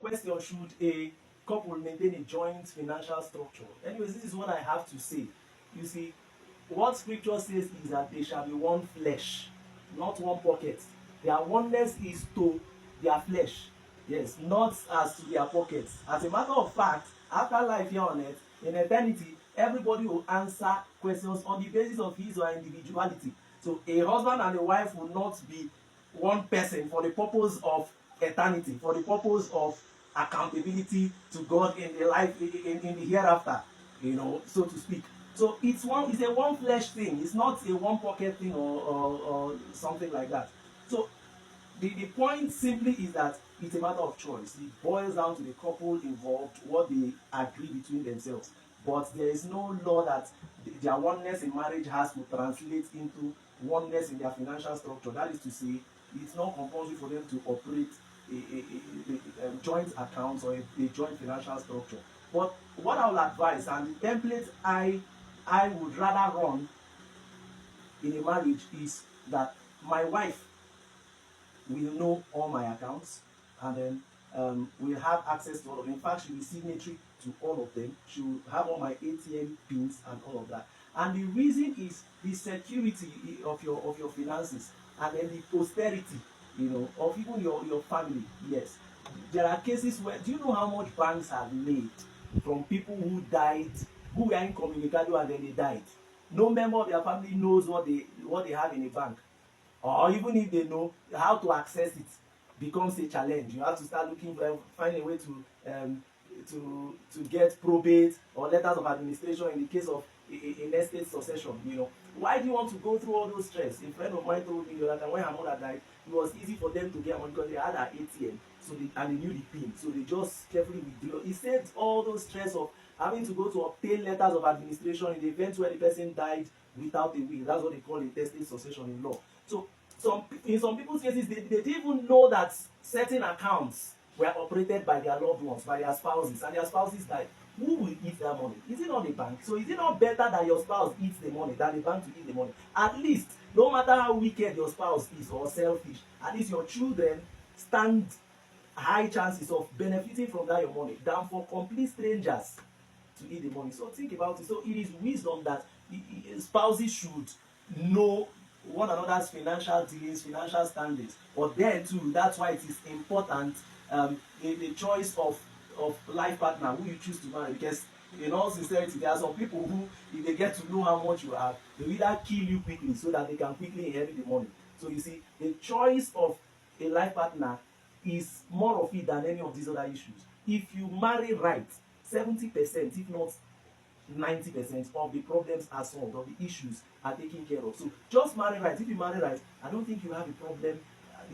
question, should a couple maintain a joint financial structure? Anyways, this is what I have to say. You see, what scripture says is that they shall be one flesh, not one pocket. Their oneness is to their flesh, yes, not as to their pockets. As a matter of fact, after life here on earth, in eternity, everybody will answer questions on the basis of his or her individuality. So a husband and a wife will not be one person for the purpose of eternity, for the purpose of accountability to God in the life in the hereafter, so to speak. So it's a one flesh thing. It's not a one pocket thing or something like that. So the point simply is that it's a matter of choice. It boils down to the couple involved, what they agree between themselves. But there is no law that their oneness in marriage has to translate into oneness in their financial structure. That is to say, it's not compulsory for them to operate a joint accounts or a joint financial structure. But what I will advise, and the template I would rather run in a marriage, is that my wife will know all my accounts, and then will have access to all of them. In fact, she will be signatory to all of them. She will have all my ATM pins and all of that. And the reason is the security of your finances, and then the posterity, of even your family. Yes, there are cases where, do you know how much banks have made from people who died, who were incommunicado and then they died? No member of their family knows what they have in a bank, or even if they know, how to access it becomes a challenge. You have to start looking for, find a way to get probate or letters of administration in the case of in estate succession. Why do you want to go through all those stress? A friend of mine told me that when her mother died, it was easy for them to get money because they had her ATM, and they knew the pin, so they just carefully withdrew. He said all those stress of having to go to obtain letters of administration in the event where the person died without a will. That's what they call a testate succession in law. So in some people's cases, they didn't even know that certain accounts were operated by their loved ones, by their spouses, and their spouses died. Who will eat that money? Is it not the bank? So is it not better that your spouse eats the money than the bank to eat the money? At least, no matter how wicked your spouse is or selfish, at least your children stand high chances of benefiting from that your money than for complete strangers to eat the money. So think about it. So it is wisdom that spouses should know one another's financial dealings, financial standings. But then too, that's why it is important, the choice of life partner who you choose to marry. Because in all sincerity, there are some people who, if they get to know how much you have, they will either kill you quickly so that they can quickly inherit the money. So you see, the choice of a life partner is more of it than any of these other issues. If you marry right, 70%, if not 90% of the problems are solved, of the issues are taken care of. So just marry right. If you marry right, I don't think you have a problem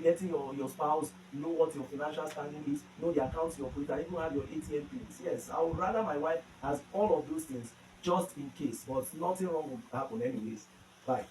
letting your spouse know what your financial standing is, know the accounts you operate, and even have your ATM pins. Yes, I would rather my wife has all of those things just in case, but nothing wrong will happen anyways. Bye.